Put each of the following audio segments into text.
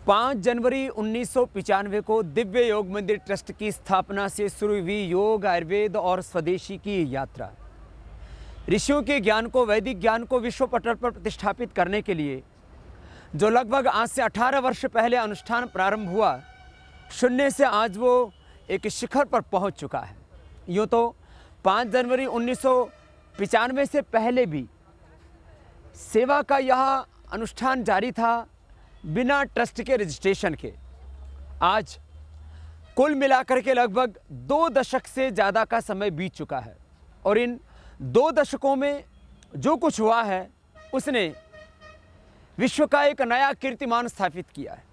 5 जनवरी 1995 को दिव्य योग मंदिर ट्रस्ट की स्थापना से शुरू हुई योग, आयुर्वेद और स्वदेशी की यात्रा ऋषियों के ज्ञान को, वैदिक ज्ञान को विश्व पटल पर प्रतिष्ठापित करने के लिए जो लगभग आज से 18 वर्ष पहले अनुष्ठान प्रारंभ हुआ, शून्य से आज वो एक शिखर पर पहुंच चुका है। यूँ तो 5 जनवरी 1995 से पहले भी सेवा का यह अनुष्ठान जारी था बिना ट्रस्ट के रजिस्ट्रेशन के। आज कुल मिलाकर के लगभग 2 दशक से ज़्यादा का समय बीत चुका है और इन 2 दशकों में जो कुछ हुआ है उसने विश्व का एक नया कीर्तिमान स्थापित किया है।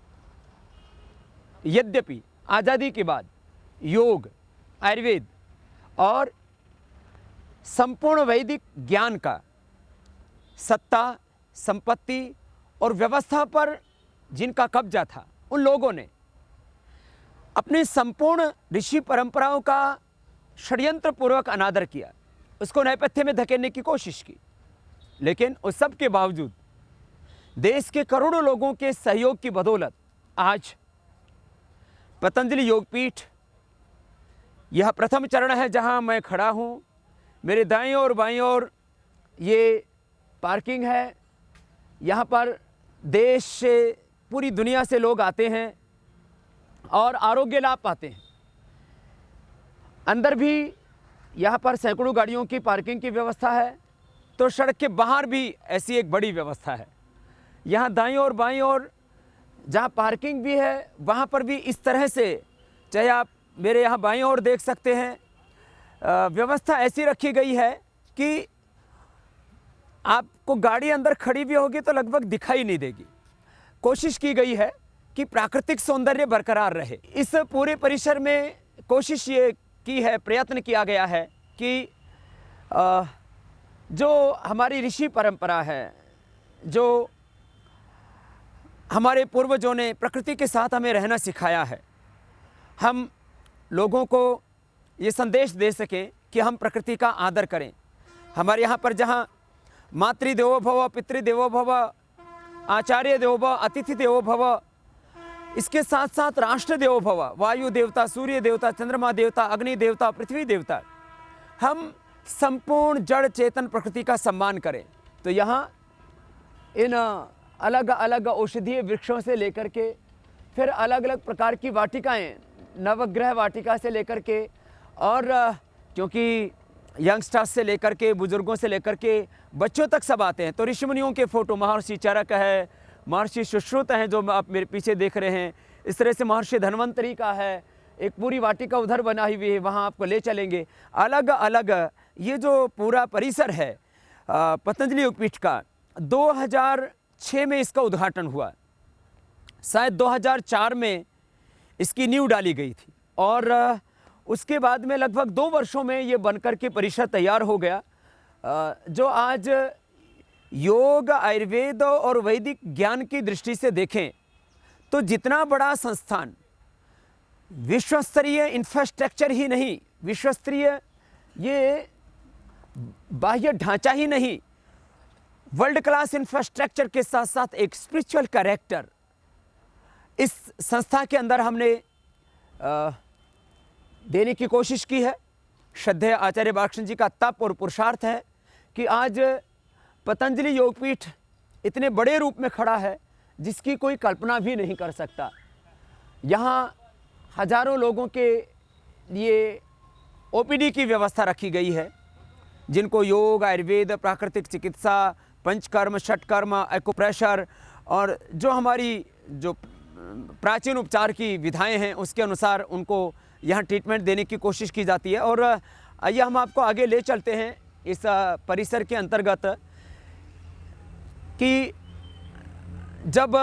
यद्यपि आज़ादी के बाद योग, आयुर्वेद और संपूर्ण वैदिक ज्ञान का सत्ता, संपत्ति और व्यवस्था पर जिनका कब्जा था, उन लोगों ने अपनी संपूर्ण ऋषि परंपराओं का षड्यंत्र पूर्वक अनादर किया, उसको नेपथ्य में धकेलने की कोशिश की। लेकिन उस सब के बावजूद देश के करोड़ों लोगों के सहयोग की बदौलत आज पतंजलि योगपीठ, यह प्रथम चरण है जहां मैं खड़ा हूं। मेरे दाईं और बाईं ओर ये पार्किंग है। यहाँ पर देश से, पूरी दुनिया से लोग आते हैं और आरोग्य लाभ पाते हैं। अंदर भी यहाँ पर सैकड़ों गाड़ियों की पार्किंग की व्यवस्था है, तो सड़क के बाहर भी ऐसी एक बड़ी व्यवस्था है। यहाँ दाईं और बाईं ओर जहाँ पार्किंग भी है, वहाँ पर भी इस तरह से, चाहे आप मेरे यहाँ बाईं ओर देख सकते हैं, व्यवस्था ऐसी रखी गई है कि आपको गाड़ी अंदर खड़ी भी होगी तो लगभग दिखाई नहीं देगी। कोशिश की गई है कि प्राकृतिक सौंदर्य बरकरार रहे। इस पूरे परिसर में कोशिश ये की है, प्रयत्न किया गया है कि जो हमारी ऋषि परंपरा है, जो हमारे पूर्वजों ने प्रकृति के साथ हमें रहना सिखाया है, हम लोगों को ये संदेश दे सकें कि हम प्रकृति का आदर करें। हमारे यहाँ पर जहाँ मातृदेवो भव, पितृदेवो भव, आचार्य देवो भव, अतिथि देवो भव, इसके साथ साथ राष्ट्र देवो भव, वायु देवता, सूर्य देवता, चंद्रमा देवता, अग्नि देवता, पृथ्वी देवता, हम संपूर्ण जड़ चेतन प्रकृति का सम्मान करें। तो यहाँ इन अलग अलग औषधीय वृक्षों से लेकर के फिर अलग अलग प्रकार की वाटिकाएं, नवग्रह वाटिका से लेकर के, और क्योंकि यंगस्टर्स से लेकर के, बुजुर्गों से लेकर के बच्चों तक सब आते हैं, तो ऋषि मुनियों के फोटो, महर्षि चरक है, महर्षि सुश्रुत हैं जो आप मेरे पीछे देख रहे हैं, इस तरह से महर्षि धन्वंतरी का है, एक पूरी वाटिका उधर बनाई हुई है, वहाँ आपको ले चलेंगे। अलग अलग ये जो पूरा परिसर है पतंजलि योगपीठ का, 2006 में इसका उद्घाटन हुआ, शायद 2004 में इसकी नींव डाली गई थी और उसके बाद में लगभग 2 वर्षों में ये बनकर के परिसर तैयार हो गया, जो आज योग, आयुर्वेद और वैदिक ज्ञान की दृष्टि से देखें तो जितना बड़ा संस्थान, विश्व स्तरीय इंफ्रास्ट्रक्चर ही नहीं, विश्व स्तरीय ये बाह्य ढांचा ही नहीं, वर्ल्ड क्लास इंफ्रास्ट्रक्चर के साथ साथ एक स्पिरिचुअल कैरेक्टर इस संस्था के अंदर हमने देने की कोशिश की है। श्रद्धेय आचार्य बालकृष्ण जी का तप और पुरुषार्थ है कि आज पतंजलि योगपीठ इतने बड़े रूप में खड़ा है जिसकी कोई कल्पना भी नहीं कर सकता। यहाँ हजारों लोगों के लिए ओपीडी की व्यवस्था रखी गई है, जिनको योग, आयुर्वेद, प्राकृतिक चिकित्सा, पंचकर्म, षटकर्म, एक्यूप्रेशर और जो हमारी जो प्राचीन उपचार की विधाएं हैं उसके अनुसार उनको यहाँ ट्रीटमेंट देने की कोशिश की जाती है। और आइए हम आपको आगे ले चलते हैं इस परिसर के अंतर्गत कि जब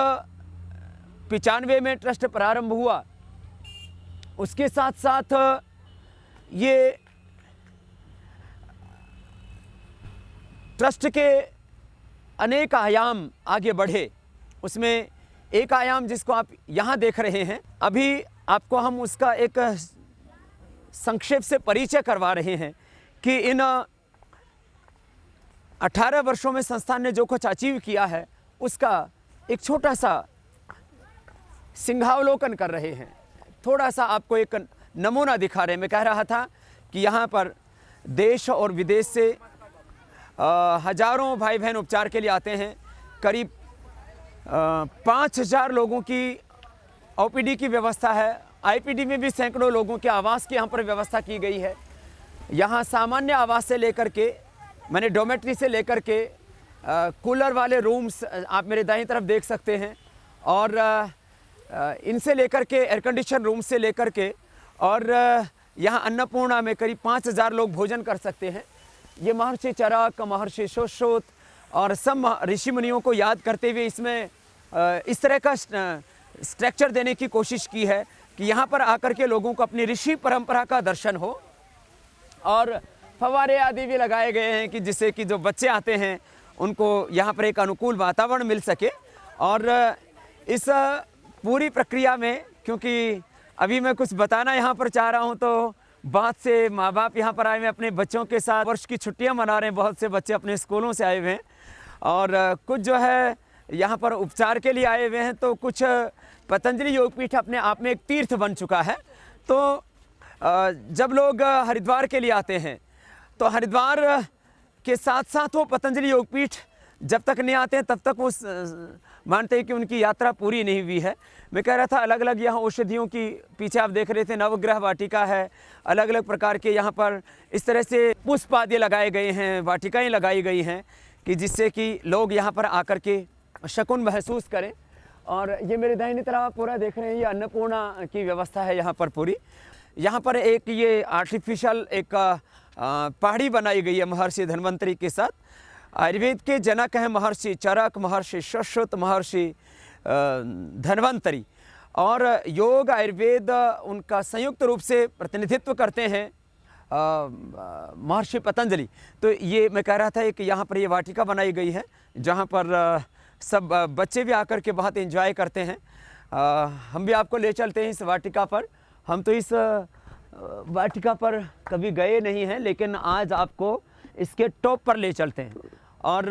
95 में ट्रस्ट प्रारंभ हुआ, उसके साथ साथ ये ट्रस्ट के अनेक आयाम आगे बढ़े। उसमें एक आयाम जिसको आप यहाँ देख रहे हैं, अभी आपको हम उसका एक संक्षेप से परिचय करवा रहे हैं कि इन 18 वर्षों में संस्थान ने जो कुछ अचीव किया है उसका एक छोटा सा सिंहावलोकन कर रहे हैं। थोड़ा सा आपको एक नमूना दिखा रहे हैं। मैं कह रहा था कि यहाँ पर देश और विदेश से हजारों भाई बहन उपचार के लिए आते हैं। करीब 5,000 लोगों की ओपीडी की व्यवस्था है। आईपीडी में भी सैकड़ों लोगों के आवास की यहाँ पर व्यवस्था की गई है। यहाँ सामान्य आवास से लेकर के, मैंने डोमेट्री से लेकर के कूलर वाले रूम्स आप मेरे दाईं तरफ देख सकते हैं, और इनसे लेकर के एयर कंडीशन रूम से लेकर के, और यहाँ अन्नपूर्णा में करीब 5,000 लोग भोजन कर सकते हैं। ये महर्षि चरक, महर्षि सुश्रुत और सब ऋषि मुनियों को याद करते हुए इसमें इस तरह का स्ट्रक्चर देने की कोशिश की है कि यहाँ पर आकर के लोगों को अपनी ऋषि परंपरा का दर्शन हो, और फव्वारे आदि भी लगाए गए हैं कि जिससे कि जो बच्चे आते हैं उनको यहाँ पर एक अनुकूल वातावरण मिल सके। और इस पूरी प्रक्रिया में, क्योंकि अभी मैं कुछ बताना यहाँ पर चाह रहा हूँ, तो बाद से माँ बाप यहाँ पर आए हुए अपने बच्चों के साथ वर्ष की छुट्टियाँ मना रहे हैं। बहुत से बच्चे अपने स्कूलों से आए हुए हैं, और कुछ जो है यहाँ पर उपचार के लिए आए हुए हैं। तो कुछ पतंजलि योगपीठ अपने आप में एक तीर्थ बन चुका है। तो जब लोग हरिद्वार के लिए आते हैं तो हरिद्वार के साथ साथ वो पतंजलि योगपीठ जब तक नहीं आते हैं तब तक वो मानते हैं कि उनकी यात्रा पूरी नहीं हुई है। मैं कह रहा था अलग अलग यहाँ औषधियों की, पीछे आप देख रहे थे नवग्रह वाटिका है, अलग अलग प्रकार के यहाँ पर इस तरह से पुष्प आदि लगाए गए हैं, वाटिकाएँ लगाई गई हैं कि जिससे कि लोग यहाँ पर आकर के शकुन महसूस करें। और ये मेरे दाहिनी तरफ आप पूरा देख रहे हैं, ये अन्नपूर्णा की व्यवस्था है यहाँ पर पूरी। यहाँ पर एक ये आर्टिफिशियल एक पहाड़ी बनाई गई है महर्षि धन्वंतरी के साथ। आयुर्वेद के जनक हैं महर्षि चरक, महर्षि सुश्रुत, महर्षि धन्वंतरी, और योग आयुर्वेद उनका संयुक्त रूप से प्रतिनिधित्व करते हैं महर्षि पतंजलि। तो ये मैं कह रहा था कि यहाँ पर ये वाटिका बनाई गई है जहाँ पर सब बच्चे भी आकर के बहुत एंजॉय करते हैं। हम भी आपको ले चलते हैं इस वाटिका पर। हम तो इस वाटिका पर कभी गए नहीं हैं, लेकिन आज आपको इसके टॉप पर ले चलते हैं। और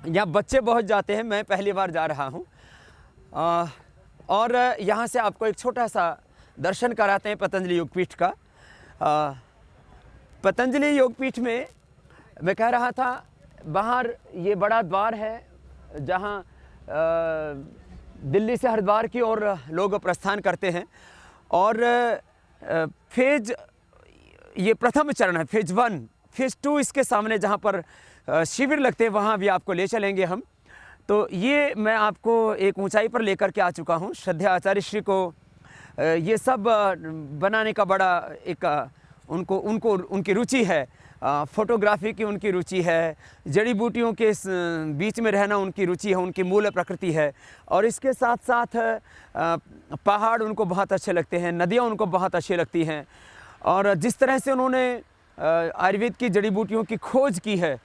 यहाँ बच्चे बहुत जाते हैं, मैं पहली बार जा रहा हूँ। और यहाँ से आपको एक छोटा सा दर्शन कराते हैं पतंजलि योगपीठ का। पतंजलि योगपीठ में मैं कह रहा था, बाहर ये बड़ा द्वार है जहाँ दिल्ली से हरिद्वार की ओर लोग प्रस्थान करते हैं। और फेज, ये प्रथम चरण है, फेज 1, फेज 2 इसके सामने जहाँ पर शिविर लगते हैं वहाँ भी आपको ले चलेंगे हम। तो ये मैं आपको एक ऊंचाई पर लेकर के आ चुका हूँ। श्रद्धेय आचार्य श्री को ये सब बनाने का बड़ा एक उनको उनकी रुचि है। फोटोग्राफी की उनकी रुचि है, जड़ी बूटियों के बीच में रहना उनकी रुचि है, उनकी मूल प्रकृति है। और इसके साथ साथ पहाड़ उनको बहुत अच्छे लगते हैं, नदियाँ उनको बहुत अच्छी लगती हैं। और जिस तरह से उन्होंने आयुर्वेद की जड़ी बूटियों की खोज की है,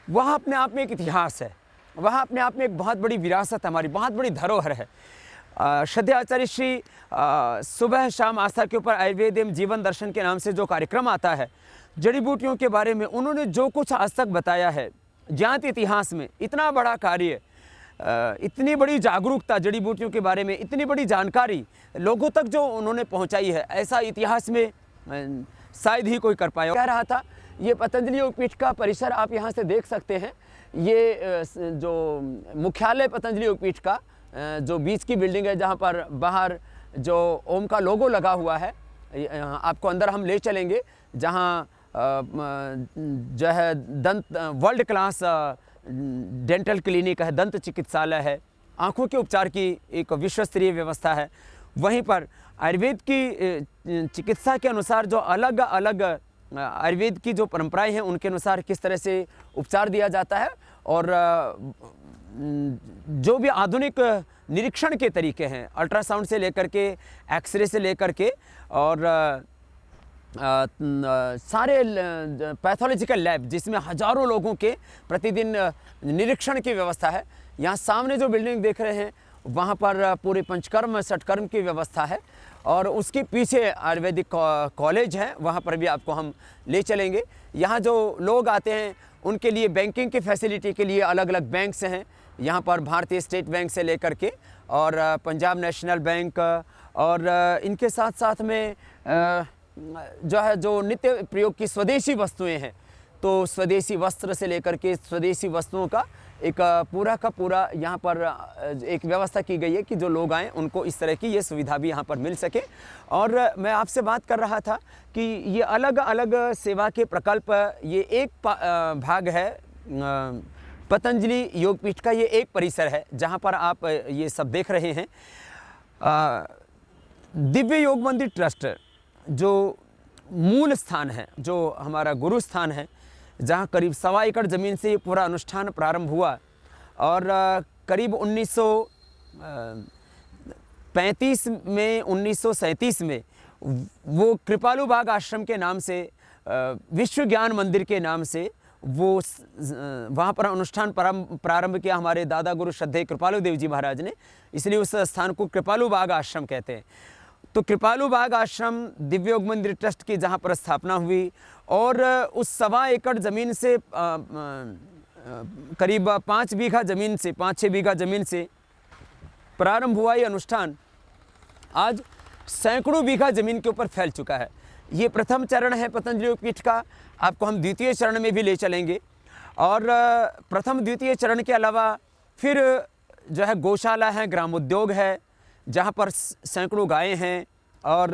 वह अपने आप में एक इतिहास है, वह अपने आप में एक बहुत बड़ी विरासत, हमारी बहुत बड़ी धरोहर है। श्रद्धेय आचार्य श्री सुबह शाम आस्था के ऊपर आयुर्वेद एवं जीवन दर्शन के नाम से जो कार्यक्रम आता है, जड़ी बूटियों के बारे में उन्होंने जो कुछ आज तक बताया है, ज्ञात इतिहास में इतना बड़ा कार्य, इतनी बड़ी जागरूकता जड़ी बूटियों के बारे में, इतनी बड़ी जानकारी लोगों तक जो उन्होंने पहुंचाई है, ऐसा इतिहास में शायद ही कोई कर पाया। कह रहा था, ये पतंजलि योगपीठ का परिसर आप यहाँ से देख सकते हैं। ये जो मुख्यालय पतंजलि योगपीठ का जो बीच की बिल्डिंग है, जहाँ पर बाहर जो ओम का लोगो लगा हुआ है, आपको अंदर हम ले चलेंगे, जहाँ जो है दंत वर्ल्ड क्लास डेंटल क्लिनिक है, दंत चिकित्सालय है, आँखों के उपचार की एक विश्व स्तरीय व्यवस्था है। वहीं पर आयुर्वेद की चिकित्सा के अनुसार जो अलग अलग आयुर्वेद की जो परंपराएं हैं, उनके अनुसार किस तरह से उपचार दिया जाता है, और जो भी आधुनिक निरीक्षण के तरीके हैं, अल्ट्रासाउंड से लेकर के एक्सरे से लेकर के, और सारे पैथोलॉजिकल लैब जिसमें हजारों लोगों के प्रतिदिन निरीक्षण की व्यवस्था है। यहाँ सामने जो बिल्डिंग देख रहे हैं, वहाँ पर पूरे पंचकर्म षटकर्म की व्यवस्था है, और उसके पीछे आयुर्वेदिक कॉलेज है, वहाँ पर भी आपको हम ले चलेंगे। यहाँ जो लोग आते हैं उनके लिए बैंकिंग की फैसिलिटी के लिए अलग अलग बैंक्स हैं यहाँ पर, भारतीय स्टेट बैंक से लेकर के, और पंजाब नेशनल बैंक और इनके साथ साथ में जो है जो नित्य प्रयोग की स्वदेशी वस्तुएं हैं, तो स्वदेशी वस्त्र से लेकर के स्वदेशी वस्तुओं का एक पूरा का पूरा यहाँ पर एक व्यवस्था की गई है कि जो लोग आएँ उनको इस तरह की ये सुविधा भी यहाँ पर मिल सके। और मैं आपसे बात कर रहा था कि ये अलग अलग सेवा के प्रकल्प, ये एक भाग है पतंजलि योगपीठ का, ये एक परिसर है जहाँ पर आप ये सब देख रहे हैं। दिव्य योग मंदिर ट्रस्ट जो मूल स्थान है, जो हमारा गुरु स्थान है, जहाँ करीब 1.25 एकड़ ज़मीन से ये पूरा अनुष्ठान प्रारंभ हुआ और करीब 1935 में 1937 में वो कृपालू बाग आश्रम के नाम से, विश्व ज्ञान मंदिर के नाम से वो वहाँ पर अनुष्ठान प्रारंभ किया हमारे दादा गुरु श्रद्धेय कृपालु देव जी महाराज ने, इसलिए उस स्थान को कृपालू बाग आश्रम कहते हैं। तो कृपालू बाग आश्रम दिव्य योग मंदिर ट्रस्ट की जहाँ पर स्थापना हुई और उस 1.25 एकड़ ज़मीन से करीब 5 बीघा ज़मीन से 5-6 बीघा ज़मीन से प्रारंभ हुआ ये अनुष्ठान आज सैकड़ों बीघा ज़मीन के ऊपर फैल चुका है। ये प्रथम चरण है पतंजलि योगपीठ का, आपको हम द्वितीय चरण में भी ले चलेंगे। और प्रथम द्वितीय चरण के अलावा फिर जो है गौशाला है, ग्रामोद्योग है, जहाँ पर सैकड़ों गायें हैं और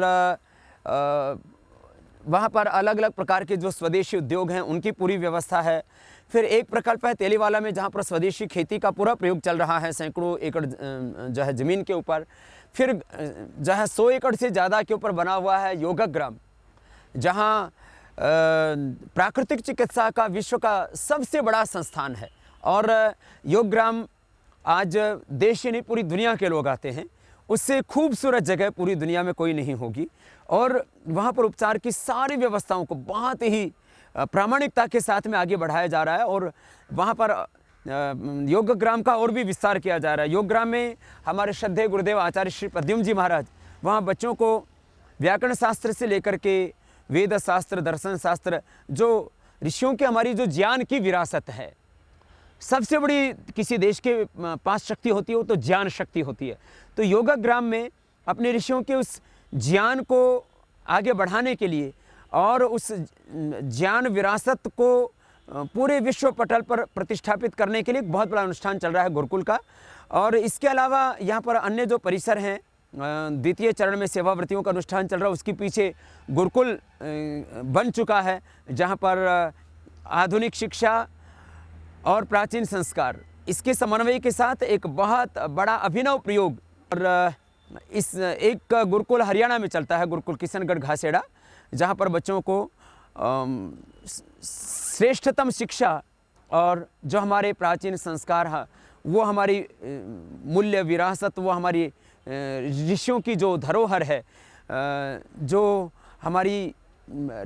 वहाँ पर अलग अलग प्रकार के जो स्वदेशी उद्योग हैं उनकी पूरी व्यवस्था है। फिर एक प्रकल्प है तेलीवाला में जहाँ पर स्वदेशी खेती का पूरा प्रयोग चल रहा है सैकड़ों एकड़ जो है ज़मीन के ऊपर। फिर जो है 100 एकड़ से ज़्यादा के ऊपर बना हुआ है योगग्राम, जहाँ प्राकृतिक चिकित्सा का विश्व का सबसे बड़ा संस्थान है। और योगग्राम आज देश ही नहीं पूरी दुनिया के लोग आते हैं, उससे खूबसूरत जगह पूरी दुनिया में कोई नहीं होगी। और वहाँ पर उपचार की सारी व्यवस्थाओं को बहुत ही प्रामाणिकता के साथ में आगे बढ़ाया जा रहा है और वहाँ पर योगग्राम का और भी विस्तार किया जा रहा है। योगग्राम में हमारे श्रद्धेय गुरुदेव आचार्य श्री प्रद्युम्न जी महाराज वहाँ बच्चों को व्याकरण शास्त्र से लेकर के वेद शास्त्र, दर्शन शास्त्र, जो ऋषियों की हमारी जो ज्ञान की विरासत है, सबसे बड़ी किसी देश के 5 शक्ति होती है वो तो ज्ञान शक्ति होती है। तो योगग्राम में अपने ऋषियों के उस ज्ञान को आगे बढ़ाने के लिए और उस ज्ञान विरासत को पूरे विश्व पटल पर प्रतिष्ठापित करने के लिए एक बहुत बड़ा अनुष्ठान चल रहा है गुरुकुल का। और इसके अलावा यहाँ पर अन्य जो परिसर हैं, द्वितीय चरण में सेवाव्रतियों का अनुष्ठान चल रहा है, उसके पीछे गुरुकुल बन चुका है जहाँ पर आधुनिक शिक्षा और प्राचीन संस्कार इसके समन्वय के साथ एक बहुत बड़ा अभिनव प्रयोग। और इस एक गुरुकुल हरियाणा में चलता है, गुरुकुल किशनगढ़ घासेड़ा, जहाँ पर बच्चों को श्रेष्ठतम शिक्षा और जो हमारे प्राचीन संस्कार हैं, वो हमारी मूल्य विरासत, वो हमारी ऋषियों की जो धरोहर है, जो हमारी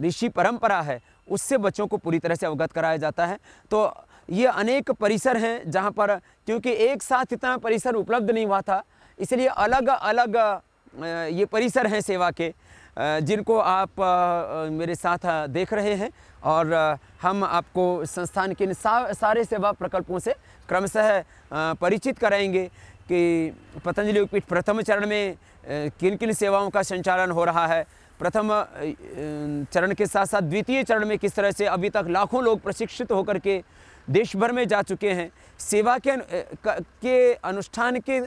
ऋषि परंपरा है, उससे बच्चों को पूरी तरह से अवगत कराया जाता है। तो ये अनेक परिसर हैं जहाँ पर, क्योंकि एक साथ इतना परिसर उपलब्ध नहीं हुआ था, इसलिए अलग अलग ये परिसर हैं सेवा के, जिनको आप मेरे साथ देख रहे हैं। और हम आपको संस्थान के सारे सेवा प्रकल्पों से क्रमशः परिचित कराएंगे कि पतंजलि योगपीठ प्रथम चरण में किन किन सेवाओं का संचालन हो रहा है, प्रथम चरण के साथ साथ द्वितीय चरण में किस तरह से अभी तक लाखों लोग प्रशिक्षित होकर के देश भर में जा चुके हैं सेवा के अनुष्ठान के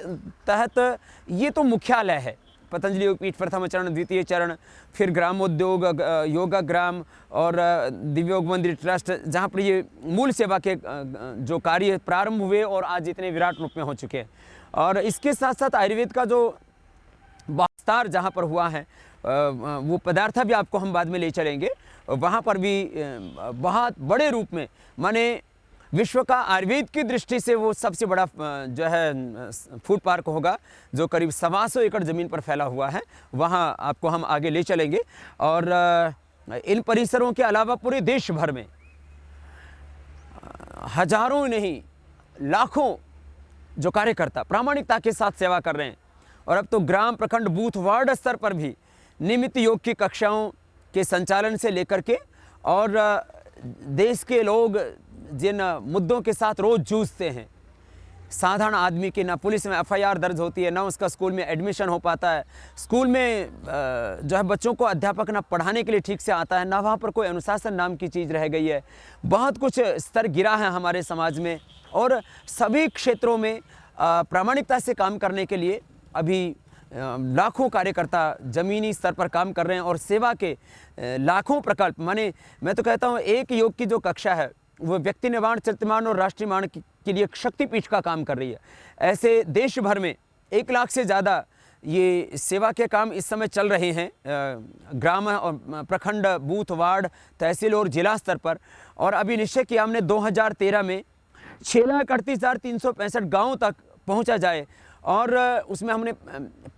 तहत। ये तो मुख्यालय है पतंजलि योगपीठ प्रथम चरण, द्वितीय चरण, फिर ग्रामोद्योग, योगग्राम और दिव्य योग मंदिर ट्रस्ट, जहाँ पर ये मूल सेवा के जो कार्य प्रारंभ हुए और आज इतने विराट रूप में हो चुके हैं। और इसके साथ साथ आयुर्वेद का जो विस्तार जहाँ पर हुआ है, वो पदार्थ भी आपको हम बाद में ले चलेंगे। वहाँ पर भी बहुत बड़े रूप में, माने विश्व का आयुर्वेद की दृष्टि से वो सबसे बड़ा जो है फूड पार्क होगा, जो करीब 125 एकड़ ज़मीन पर फैला हुआ है। वहाँ आपको हम आगे ले चलेंगे। और इन परिसरों के अलावा पूरे देश भर में हजारों नहीं लाखों जो कार्यकर्ता प्रामाणिकता के साथ सेवा कर रहे हैं। और अब तो ग्राम, प्रखंड, बूथ, वार्ड स्तर पर भी नियमित योग की कक्षाओं के संचालन से लेकर के, और देश के लोग जिन मुद्दों के साथ रोज़ जूझते हैं, साधारण आदमी की ना पुलिस में एफआईआर दर्ज होती है, ना उसका स्कूल में एडमिशन हो पाता है, स्कूल में जो है बच्चों को अध्यापक ना पढ़ाने के लिए ठीक से आता है, ना वहाँ पर कोई अनुशासन नाम की चीज़ रह गई है। बहुत कुछ स्तर गिरा है हमारे समाज में और सभी क्षेत्रों में प्रामाणिकता से काम करने के लिए अभी लाखों कार्यकर्ता ज़मीनी स्तर पर काम कर रहे हैं और सेवा के लाखों प्रकल्प, माने मैं तो कहता हूँ एक योग की जो कक्षा है वो व्यक्ति निर्माण, चरित्र निर्माण और राष्ट्र निर्माण के लिए शक्तिपीठ का काम कर रही है। ऐसे देश भर में 1 लाख से ज़्यादा ये सेवा के काम इस समय चल रहे हैं, ग्राम और प्रखंड, बूथ, वार्ड, तहसील और जिला स्तर पर। और अभी निश्चय किया हमने 2013 में 6,38,365 गाँव तक पहुँचा जाए और उसमें हमने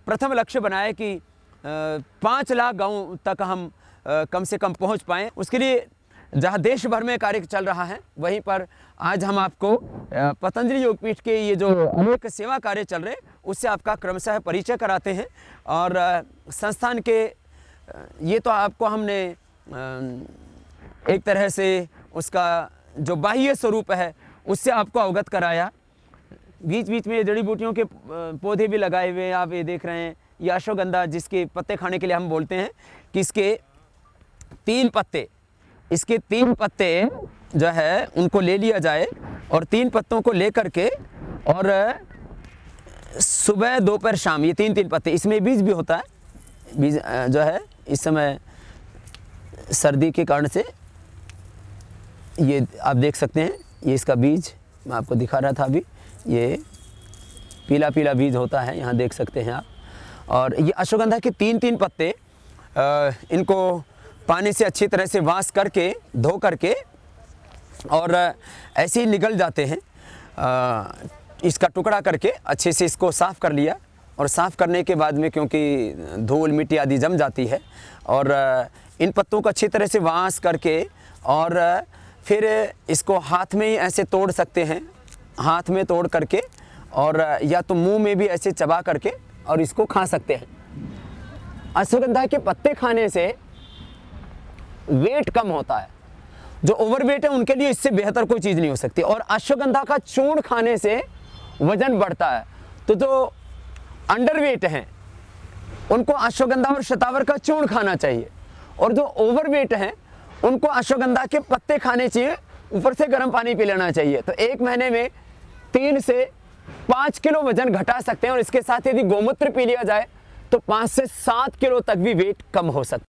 प्रथम लक्ष्य बनाया कि 5 लाख गाँव तक हम कम से कम पहुँच पाएँ। उसके लिए जहाँ देश भर में कार्य चल रहा है वहीं पर आज हम आपको पतंजलि योगपीठ के ये जो अनेक सेवा कार्य चल रहे हैं उससे आपका क्रमशः परिचय कराते हैं। और संस्थान के ये तो आपको हमने एक तरह से उसका जो बाह्य स्वरूप है उससे आपको अवगत कराया। बीच बीच में जड़ी बूटियों के पौधे भी लगाए हुए हैं, आप ये देख रहे हैं। ये अश्वगंधा जिसके पत्ते खाने के लिए हम बोलते हैं कि इसके 3 पत्ते, इसके 3 पत्ते जो है उनको ले लिया जाए और 3 पत्तों को ले करके और सुबह, दोपहर, शाम, ये 3-3 पत्ते, इसमें बीज भी होता है। बीज जो है इस समय सर्दी के कारण से ये आप देख सकते हैं, ये इसका बीज मैं आपको दिखा रहा था अभी, ये पीला पीला बीज होता है, यहाँ देख सकते हैं आप। और ये अश्वगंधा के 3-3 पत्ते इनको पानी से अच्छी तरह से वॉश करके, धो करके और ऐसे ही निगल जाते हैं। इसका टुकड़ा करके अच्छे से इसको साफ़ कर लिया और साफ़ करने के बाद में क्योंकि धूल मिट्टी आदि जम जाती है और इन पत्तों को अच्छी तरह से वॉश करके और फिर इसको हाथ में ही ऐसे तोड़ सकते हैं, हाथ में तोड़ करके और या तो मुंह में भी ऐसे चबा करके और इसको खा सकते हैं। अश्वगंधा के पत्ते खाने से वेट कम होता है, जो ओवरवेट है उनके लिए इससे बेहतर कोई चीज़ नहीं हो सकती। और अश्वगंधा का चूर्ण खाने से वजन बढ़ता है, तो जो अंडरवेट हैं उनको अश्वगंधा और शतावर का चूर्ण खाना चाहिए और जो ओवरवेट हैं उनको अश्वगंधा के पत्ते खाने चाहिए, ऊपर से गर्म पानी पी लेना चाहिए। तो 1 महीने में 3 से 5 किलो वजन घटा सकते हैं और इसके साथ यदि गोमूत्र पी लिया जाए तो 5 से 7 किलो तक भी वेट कम हो सकता है।